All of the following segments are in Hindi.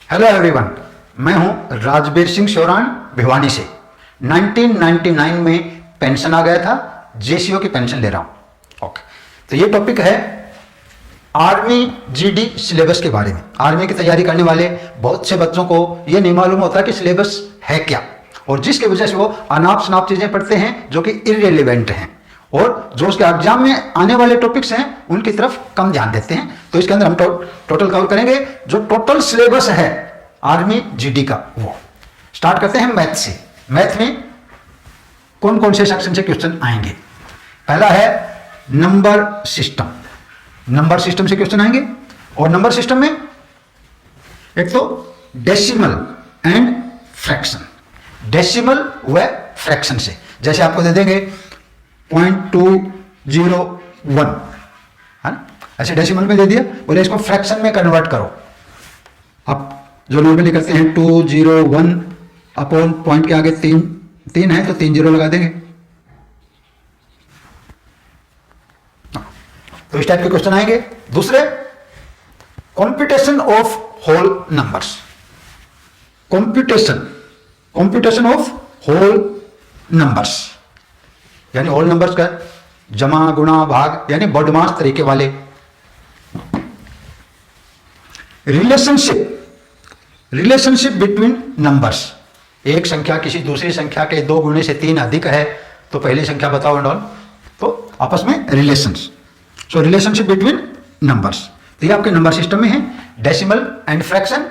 हेलो एवरीवन, मैं हूं राजबीर सिंह शोरान भिवानी से। 1999 में पेंशन आ गया था, जेसीओ की पेंशन ले रहा हूं। ओके, तो ये टॉपिक है आर्मी जीडी सिलेबस के बारे में। आर्मी की तैयारी करने वाले बहुत से बच्चों को ये नहीं मालूम होता कि सिलेबस है क्या, और जिसकी वजह से वो अनाप शनाप चीजें पढ़ते हैं जो कि इररिलेवेंट हैं, और जो उसके एग्जाम में आने वाले टॉपिक्स हैं उनकी तरफ कम ध्यान देते हैं। तो इसके अंदर हम टोटल कवर करेंगे जो टोटल सिलेबस है आर्मी जीडी का। वो स्टार्ट करते हैं मैथ से। मैथ में कौन कौन से सेक्शन से क्वेश्चन आएंगे? पहला है नंबर सिस्टम। नंबर सिस्टम से क्वेश्चन आएंगे, और नंबर सिस्टम में एक तो डेसिमल एंड फ्रैक्शन। डेसिमल व फ्रैक्शन से, जैसे आपको दे देंगे 0.201, है ना, ऐसे डेसिमल में दे दिया, बोले इसको फ्रैक्शन में कन्वर्ट करो। आप जो नॉर्मली करते हैं 201 अपॉन पॉइंट के आगे तीन है तो 3 जीरो लगा देंगे। तो इस टाइप के क्वेश्चन आएंगे। दूसरे, computation of whole numbers. Computation of whole numbers, यानी होल नंबर्स का जमा गुणा भाग, यानी बदमाश तरीके वाले। Relationship between numbers. एक संख्या किसी दूसरी संख्या के 2 गुणे से 3 अधिक है तो पहली संख्या बताओ एंड ऑल, तो आपस में relations. So relationship between numbers, तो ये आपके नंबर सिस्टम में है। Decimal and fraction,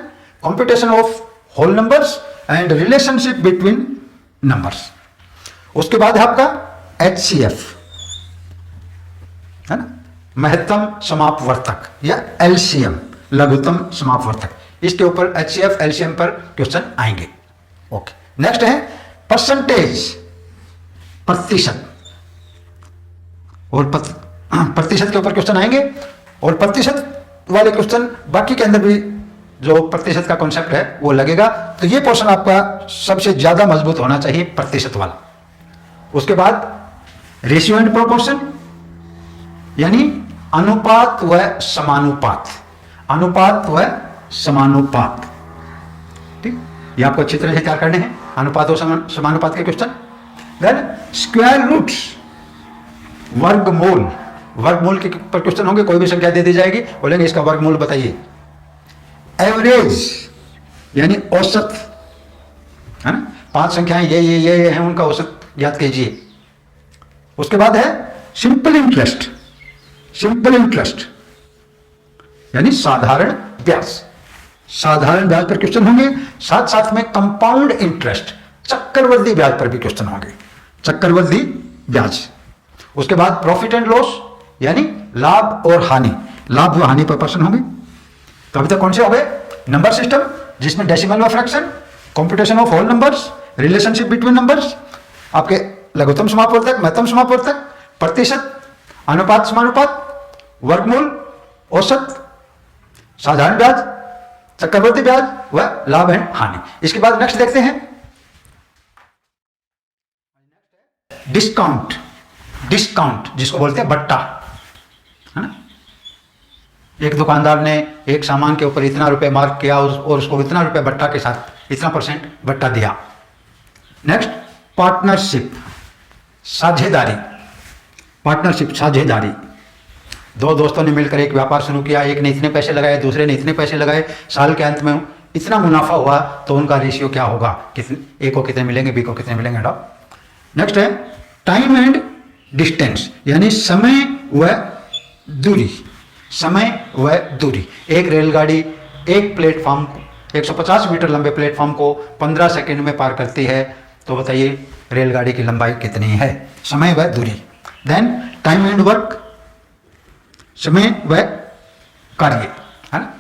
computation of whole numbers and relationship between numbers. उसके बाद है आपका HCF, है ना, महत्तम समापवर्तक, या LCM, लघुत्तम समापवर्तक। इसके ऊपर HCF LCM पर क्वेश्चन आएंगे। ओके, नेक्स्ट है परसेंटेज, प्रतिशत, और प्रतिशत के ऊपर क्वेश्चन आएंगे। और प्रतिशत वाले क्वेश्चन बाकी के अंदर भी जो प्रतिशत का कॉन्सेप्ट है वो लगेगा। तो ये पोर्शन आपका सबसे ज्यादा मजबूत होना चाहिए, प्रतिशत वाला। उसके बाद रेशियो एंड प्रोपोर्शन, यानी अनुपात व समानुपात। अनुपात व समानुपात, ठीक, ये आपको अच्छी तरह से तैयार करने हैं, अनुपात और समानुपात के क्वेश्चन। देन स्क्वायर रूट्स, वर्गमूल। वर्गमूल के पर क्वेश्चन होंगे, कोई भी संख्या दे दी जाएगी, बोलेंगे इसका वर्गमूल बताइए। एवरेज, यानी औसत, है ना, 5 संख्याएं ये हैं, उनका औसत याद कीजिए। उसके बाद है सिंपल इंटरेस्ट। सिंपल इंटरेस्ट यानी साधारण ब्याज। साधारण ब्याज पर क्वेश्चन होंगे, साथ साथ में कंपाउंड इंटरेस्ट, चक्रवृद्धि ब्याज पर भी क्वेश्चन होंगे, चक्रवृद्धि ब्याज। उसके बाद प्रॉफिट एंड लॉस, यानी लाभ और हानि, लाभ व हानि पर प्रश्न होंगे। तो अभी तक कौन से हो गए? नंबर सिस्टम, जिसमें डेसिमल व फ्रैक्शन, computation of whole numbers, relationship between numbers, आपके लघुत्तम समापवर्तक, महत्तम समापवर्तक, प्रतिशत, अनुपात समानुपात, वर्गमूल, औसत, साधारण ब्याज, चक्रवृद्धि ब्याज व लाभ एंड हानि। इसके बाद नेक्स्ट देखते हैं डिस्काउंट। डिस्काउंट जिसको बोलते हैं बट्टा, है ना। एक दुकानदार ने एक सामान के ऊपर इतना रुपए मार्क किया और उसको इतना रुपए बट्टा के साथ, इतना % बट्टा दिया। नेक्स्ट पार्टनरशिप, साझेदारी। पार्टनरशिप, साझेदारी, 2 दोस्तों ने मिलकर एक व्यापार शुरू किया, एक ने इतने पैसे लगाए, दूसरे ने इतने पैसे लगाए, साल के अंत में इतना मुनाफा हुआ, तो उनका रेशियो क्या होगा, कितने, ए को कितने मिलेंगे, बी को कितने मिलेंगे। नेक्स्ट है टाइम एंड डिस्टेंस, यानी समय व दूरी। समय व दूरी, एक रेलगाड़ी एक प्लेटफॉर्म, 150 मीटर लंबे प्लेटफॉर्म को 15 सेकंड में पार करती है, तो बताइए रेलगाड़ी की लंबाई कितनी है, समय व दूरी। देन टाइम एंड वर्क, समय व कार्य, है ना।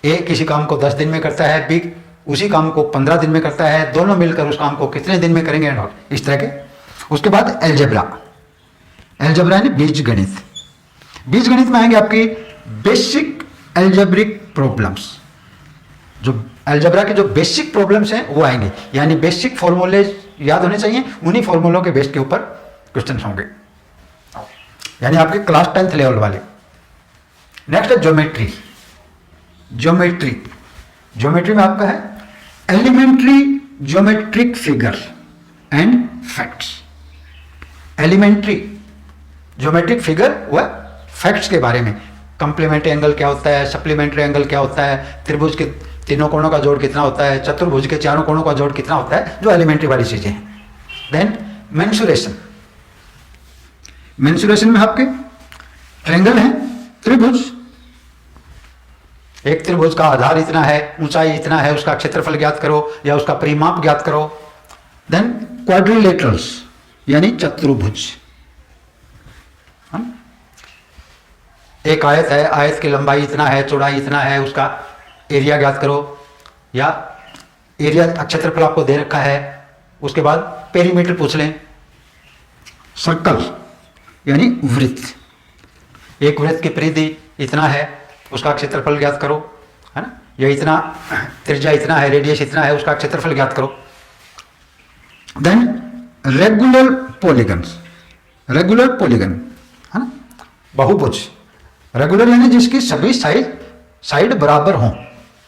ए किसी काम को 10 दिन में करता है, बी उसी काम को 15 दिन में करता है, दोनों मिलकर उस काम को कितने दिन में करेंगे, और इस तरह के। उसके बाद एल्जेब्रा। एल्जेब्रा यानी बीजगणित। बीजगणित में आएंगे आपकी बेसिक एल्जेब्रिक प्रॉब्लम्स। जो एल्जेब्रा के जो बेसिक प्रॉब्लम्स हैं वो आएंगे, यानी बेसिक फॉर्मूले याद होने चाहिए, उन्हीं फॉर्मूलों के बेस के ऊपर क्वेश्चन होंगे, यानी आपके क्लास 10th लेवल वाले। नेक्स्ट है ज्योमेट्री। ज्योमेट्री ज्योमेट्री में आपका है elementary geometric figure and facts. Elementary geometric figure व फैक्ट्स के बारे में, कंप्लीमेंट्री एंगल क्या होता है, सप्लीमेंट्री एंगल क्या होता है, त्रिभुज के तीनों कोणों का जोड़ कितना होता है, चतुर्भुज के चारों कोणों का जोड़ कितना होता है, जो एलिमेंट्री वाली चीजें हैं। देन मेंसुरेशन, मेंसुरेशन में आपके ट्रायंगल है, त्रिभुज, एक त्रिभुज का आधार इतना है, ऊंचाई इतना है, उसका क्षेत्रफल ज्ञात करो या उसका परिमाप ज्ञात करो। देन क्वाड्रिलेटरल्स यानी चतुर्भुज, एक आयत है, आयत की लंबाई इतना है, चौड़ाई इतना है, उसका एरिया ज्ञात करो, या एरिया क्षेत्रफल आपको दे रखा है, उसके बाद पेरीमीटर पूछ लें। सर्कल यानी वृत्त, एक वृत्त की परिधि इतना है, उसका क्षेत्रफल ज्ञात करो, है ना, या इतना त्रिज्या इतना है, रेडियस इतना है, उसका क्षेत्रफल ज्ञात करो। Then regular polygons, regular polygon है ना, बहुभुज, रेगुलर यानी जिसकी सभी साइड बराबर हों,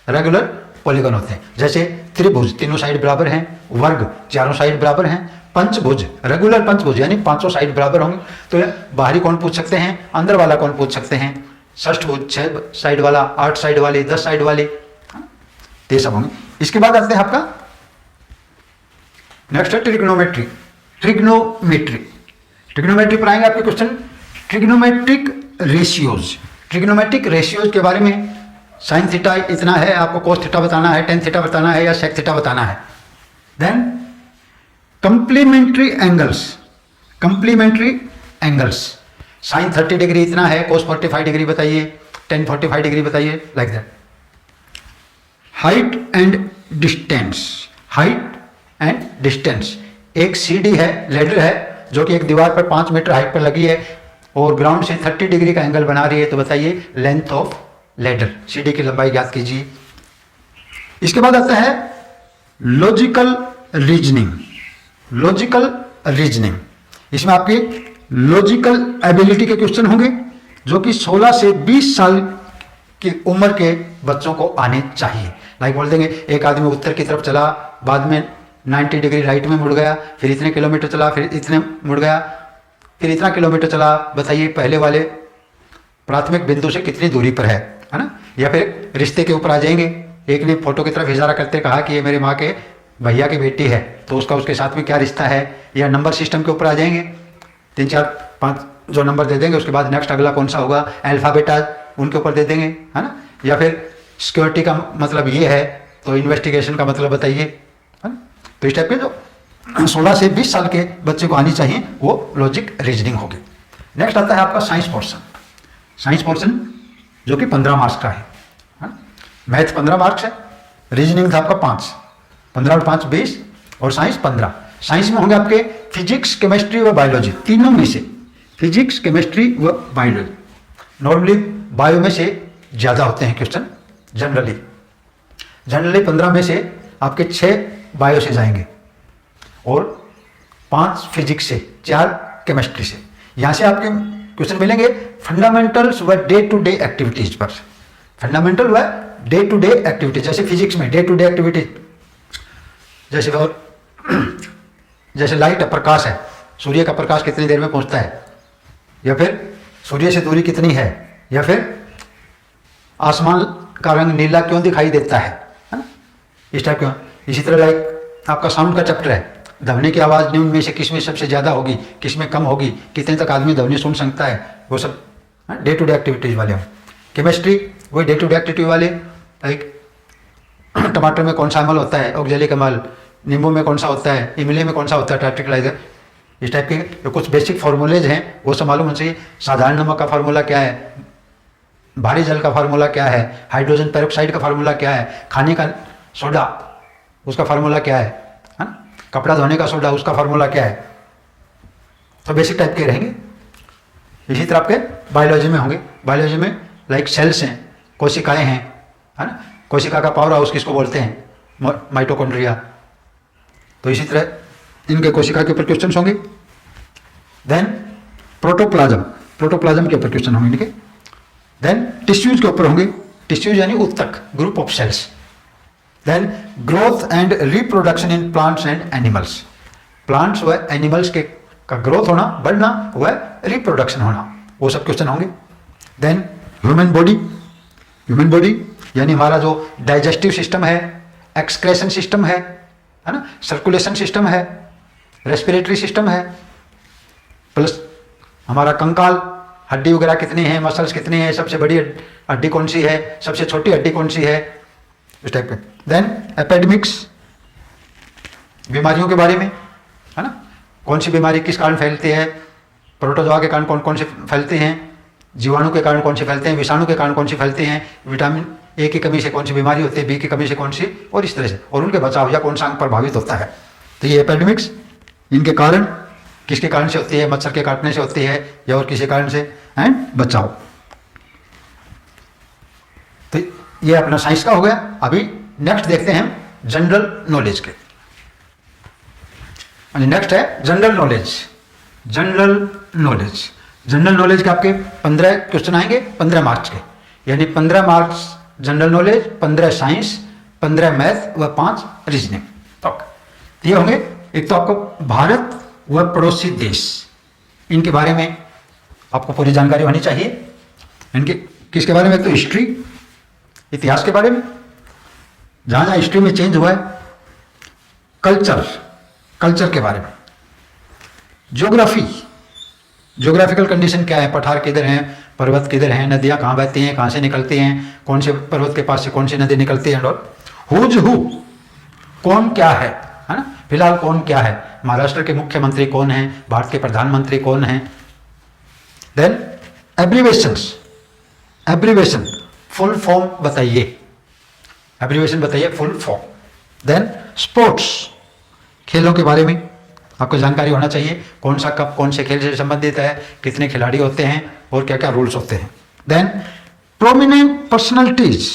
रेगुलर पॉलीगन होते हैं। जैसे त्रिभुज तीनों साइड बराबर हैं, वर्ग चारों साइड बराबर हैं, पंचभुज रेगुलर पंचभुज यानी पांचों साइड बराबर होंगे। तो बाहरी कौन पूछ सकते हैं, अंदर वाला कौन पूछ सकते हैं, षष्ठभुज 6 साइड वाला, 8 साइड वाली, 10 साइड वाली, ये सब होंगे। इसके बाद आते हैं आपका नेक्स्ट है ट्रिग्नोमेट्री। ट्रिग्नोमेट्री, ट्रिग्नोमेट्री पर आएंगे आपके question. Trigonometric ratios, trigonometric ratios के बारे में साइन थीटा इतना है, आपको कोस थीटा बताना है, टेन थीटा बताना है या सेक थीटा बताना है। Then complementary angles, complementary angles, sine 30 degree इतना है, कोस 45 डिग्री बताइए, टेन 45 डिग्री बताइए, like that. Height and distance, height and distance, एक सीढ़ी है, लेडर है, जो कि एक दीवार पर 5 मीटर हाइट पर लगी है और ग्राउंड से 30 डिग्री का एंगल बना रही है, तो बताइए लेंथ ऑफ लेडर, सीढ़ी की लंबाई ज्ञात कीजिए। इसके बाद आता है लॉजिकल रीजनिंग, लॉजिकल रीजनिंग, इसमें आपके लॉजिकल एबिलिटी के क्वेश्चन होंगे, जो कि 16 से 20 साल की उम्र के बच्चों को आने चाहिए। लाइक बोल देंगे एक आदमी उत्तर की तरफ चला, बाद में 90 डिग्री राइट में मुड़ गया, फिर इतने किलोमीटर चला, फिर इतने मुड़ गया, फिर इतना किलोमीटर चला, बताइए पहले वाले प्राथमिक बिंदु से कितनी दूरी पर है ना। या फिर रिश्ते के ऊपर आ जाएंगे, एक ने फोटो की तरफ इशारा करते कहा कि ये मेरे माँ के भैया की बेटी है, तो उसका उसके साथ में क्या रिश्ता है। या नंबर सिस्टम के ऊपर आ जाएंगे, 3 4 5 जो नंबर दे देंगे, उसके बाद नेक्स्ट अगला कौन सा होगा, अल्फाबेटा उनके ऊपर दे देंगे, है ना। या फिर सिक्योरिटी का मतलब ये है, तो इन्वेस्टिगेशन का मतलब बताइए, है ना। तो इस टाइप के जो 16 से 20 साल के बच्चे को आनी चाहिए, वो लॉजिक रीजनिंग होगी। नेक्स्ट आता है आपका साइंस पोर्शन, साइंस पोर्शन जो कि 15 मार्क्स का है ना। मैथ 15 मार्क्स है, रीजनिंग था आपका 5, 15 और 5 20, और साइंस 15। साइंस में होंगे आपके फिजिक्स, केमिस्ट्री व बायोलॉजी, तीनों में से फिजिक्स, केमिस्ट्री व बायोलॉजी। नॉर्मली बायो में से ज़्यादा होते हैं क्वेश्चन, जनरली 15 में से आपके 6 बायो से जाएंगे और 5 फिजिक्स से, 4 केमिस्ट्री से। यहाँ से आपके क्वेश्चन मिलेंगे फंडामेंटल्स व डे टू डे एक्टिविटीज पर, फंडामेंटल व डे टू डे एक्टिविटीज। जैसे फिजिक्स में डे टू डे एक्टिविटी, जैसे लाइट प्रकाश है, सूर्य का प्रकाश कितनी देर में पहुंचता है, या फिर सूर्य से दूरी कितनी है, या फिर आसमान का रंग नीला क्यों दिखाई देता है ना, इस टाइप का। इसी तरह लाइक आपका साउंड का चैप्टर है, ध्वनि की आवाज़ निम्न में से किस में सबसे ज़्यादा होगी, किस में कम होगी, कितने तक आदमी ध्वनि सुन सकता है, वो सब डे टू डे एक्टिविटीज वाले हो। केमिस्ट्री वही डे टू डे एक्टिविटी वाले, लाइक टमाटर में कौन सा अम्ल होता है, ऑक्जेलिक अम्ल, नींबू में कौन सा होता है, इमली में कौन सा होता है, टार्टिकलाइजर, इस टाइप के जो कुछ बेसिक फार्मूलेज हैं वो सब मालूम होना चाहिए। साधारण नमक का फार्मूला क्या है, भारी जल का फार्मूला क्या है, हाइड्रोजन पेरोक्साइड का फार्मूला क्या है, खाने का सोडा उसका फार्मूला क्या है ना, कपड़ा धोने का सोडा उसका फार्मूला क्या है, तो बेसिक टाइप के रहेंगे। इसी तरह आपके बायोलॉजी में होंगे, बायोलॉजी में लाइक सेल्स हैं, कोशिकाएं हैं, है ना, कोशिका का पावर हाउस किसको बोलते हैं, माइटोकॉन्ड्रिया। तो इसी तरह इनके कोशिका के ऊपर क्वेश्चन होंगे। देन प्रोटोप्लाज्म, प्रोटोप्लाज्म के ऊपर क्वेश्चन होंगे इनके। देन टिश्यूज के ऊपर होंगे, टिश्यूज यानी उत्तक, group of cells, then growth and reproduction in plants and animals, plants व एनिमल्स के का ग्रोथ होना, बढ़ना व रिप्रोडक्शन होना, वो सब क्वेश्चन होंगे। Then human body, human body यानी हमारा जो डाइजेस्टिव सिस्टम है, एक्सक्रेशन सिस्टम है ना, सर्कुलेशन सिस्टम है, रेस्पिरेटरी सिस्टम है, प्लस हमारा कंकाल, हड्डी वगैरह कितनी है, मसल्स कितनी है, सबसे बड़ी हड्डी कौन सी है, सबसे छोटी हड्डी कौन सी है, इस टाइप पे। देन एपिडेमिक्स, बीमारियों के बारे में है ना, कौन सी बीमारी किस कारण फैलती है, प्रोटोजोआ के कारण कौन कौन से फैलते हैं, जीवाणु के कारण कौन से फैलते हैं, विषाणु के कारण कौन से फैलते हैं, विटामिन ए की कमी से कौन सी बीमारी होती है, बी की कमी से कौन सी, और इस तरह से, और उनके बचाव या कौन सा अंग प्रभावित होता है। तो ये एपिडेमिक्स, इनके कारण किसके कारण से होती है, मच्छर के काटने से होती है या और किसी कारण से, एंड बचाओ। तो ये अपना साइंस का हो गया। अभी नेक्स्ट देखते हैं जनरल नॉलेज के। नेक्स्ट है general knowledge. General knowledge, general knowledge के आपके 15 क्वेश्चन आएंगे 15 मार्क्स के, यानी 15 marks general knowledge, 15 science, 15 math व 5 रीजनिंग। तो ये होंगे। एक तो आपको भारत व पड़ोसी देश, इनके बारे में आपको पूरी जानकारी होनी चाहिए। इनके किसके बारे में, तो हिस्ट्री, इतिहास के बारे में, जहाँ जहाँ हिस्ट्री में चेंज हुआ है, कल्चर, कल्चर के बारे में, ज्योग्राफी, ज्योग्राफिकल कंडीशन क्या है, पठार किधर हैं, पर्वत किधर हैं, नदियाँ कहाँ बहती हैं, कहाँ से निकलती हैं, कौन से पर्वत के पास से कौन सी नदी निकलती है, और हुज हु, कौन क्या है ना, फिलहाल कौन क्या है, महाराष्ट्र के मुख्यमंत्री कौन है, भारत के प्रधानमंत्री कौन है। Then abbreviations, abbreviation full form बताइए, एब्रीवेशन बताइए फुल फॉर्म। देन स्पोर्ट्स, खेलों के बारे में आपको जानकारी होना चाहिए, कौन सा कप कौन से खेल से संबंधित है, कितने खिलाड़ी होते हैं और क्या क्या रूल्स होते हैं। Then prominent personalities,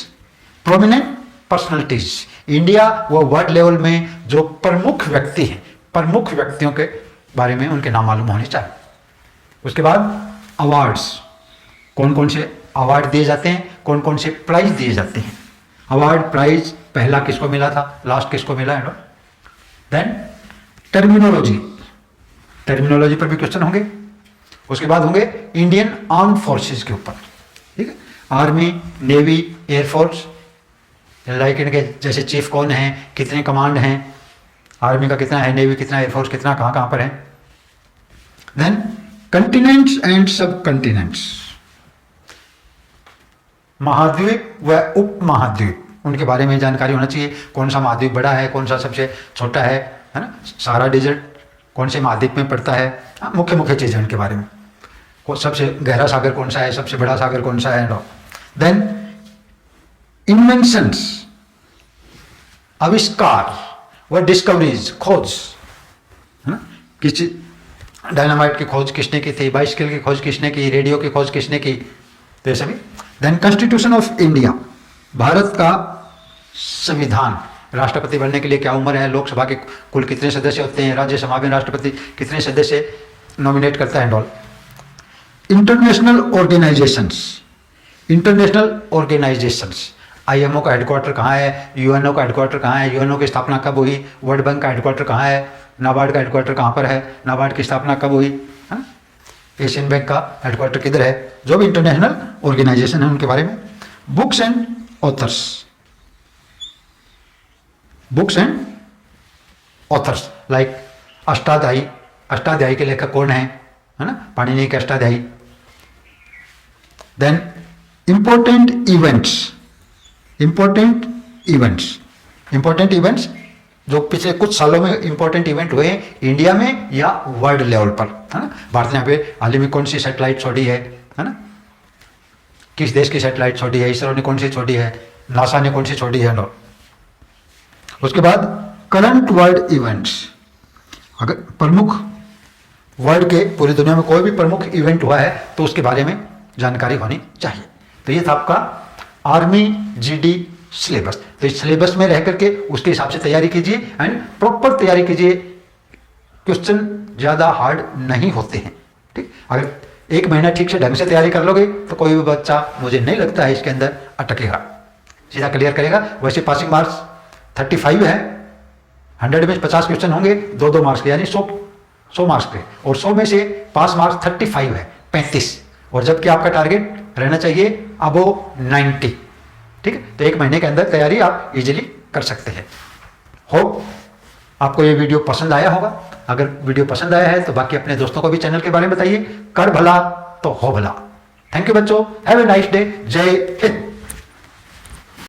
prominent personalities, India व वर्ल्ड लेवल में जो प्रमुख व्यक्ति हैं, प्रमुख व्यक्तियों के बारे में उनके नाम मालूम होने चाहिए। उसके बाद अवार्ड्स, कौन कौन से अवार्ड दिए जाते हैं, कौन कौन से प्राइज दिए जाते हैं, अवार्ड प्राइज पहला किसको मिला था, लास्ट किसको मिला है। देन टर्मिनोलॉजी, टर्मिनोलॉजी पर भी क्वेश्चन होंगे। उसके बाद होंगे इंडियन आर्म फोर्सेस के ऊपर, ठीक है, आर्मी, नेवी, एयरफोर्स, लाइक इनके जैसे चीफ कौन है, कितने कमांड हैं, आर्मी का कितना है, नेवी कितना, एयरफोर्स कितना, कहाँ कहाँ पर है। देन कंटिनेंट्स एंड सब कंटिनेंट्स, महाद्वीप व उप महाद्वीप, उनके बारे में जानकारी होना चाहिए, कौन सा महाद्वीप बड़ा है, कौन सा सबसे छोटा है ना, सारा डेजर्ट कौन से महाद्वीप में पड़ता है, मुख्य मुख्य चीज़ें उनके बारे में, सबसे गहरा सागर कौन सा है, सबसे बड़ा सागर कौन सा है। देन इन्वेंशंस, आविष्कार व डिस्कवरीज, खोज है ना, किसी डायनामाइट की खोज किसने की थी, बाइसिकल की खोज किसने की, रेडियो की खोज किसने की, तो ये सभी। Then constitution of India, Bharat का संविधान, राष्ट्रपति बनने के लिए क्या उम्र है, लोकसभा के कुल कितने सदस्य होते हैं, राज्यसभा में राष्ट्रपति कितने सदस्य नॉमिनेट करता है, doll. International organisations, international organisations, IMO का हेडक्वार्टर कहाँ है, यूएनओ का हेडक्वार्टर कहाँ है, यूएनओ की स्थापना कब हुई, वर्ल्ड बैंक का हेडक्वार्टर कहाँ है, नाबार्ड का हेडक्वार्टर कहाँ पर है, नाबार्ड की स्थापना कब हुई, है ना, एशियन बैंक का हेडक्वार्टर किधर है, जो भी इंटरनेशनल ऑर्गेनाइजेशन है उनके बारे में। Books and authors, books and authors like Ashtadhyayi, Ashtadhyayi के लेखक कौन है ना, पाणिनि के Ashtadhyayi. Then important events, important events, important events जो पिछले कुछ सालों में इंपॉर्टेंट इवेंट हुए हैं इंडिया में या वर्ल्ड लेवल पर, है ना, भारत ने यहाँ पे हाल ही में कौन सी सैटेलाइट छोड़ी है ना, किस देश की सैटेलाइट छोड़ी है, इसरो ने कौन सी छोड़ी है, नासा ने कौन सी छोड़ी है। नो उसके बाद करंट वर्ल्ड इवेंट्स, अगर प्रमुख वर्ल्ड के पूरी दुनिया में कोई भी प्रमुख इवेंट हुआ है तो उसके बारे में जानकारी होनी चाहिए। तो ये था आपका आर्मी जीडी सिलेबस। तो इस सिलेबस में रह करके उसके हिसाब से तैयारी कीजिए एंड प्रॉपर तैयारी कीजिए, क्वेश्चन ज़्यादा हार्ड नहीं होते हैं, ठीक। अगर एक महीना ठीक से ढंग से तैयारी कर लोगे तो कोई भी बच्चा मुझे नहीं लगता है इसके अंदर अटकेगा, सीधा क्लियर करेगा। वैसे पासिंग मार्क्स 35 है, 100 में 50 क्वेश्चन होंगे, 2-2 मार्क्स के, यानी 100 मार्क्स के, और 100 में से पास मार्क्स 35 है, 35, और जबकि आपका टारगेट रहना चाहिए अबो 90। ठीक है, तो 1 महीने के अंदर तैयारी आप इजीली कर सकते हैं। होप आपको ये वीडियो पसंद आया होगा। अगर वीडियो पसंद आया है तो बाकी अपने दोस्तों को भी चैनल के बारे में बताइए। कर भला तो हो भला। थैंक यू बच्चों, हैव ए नाइस डे। जय हिंद।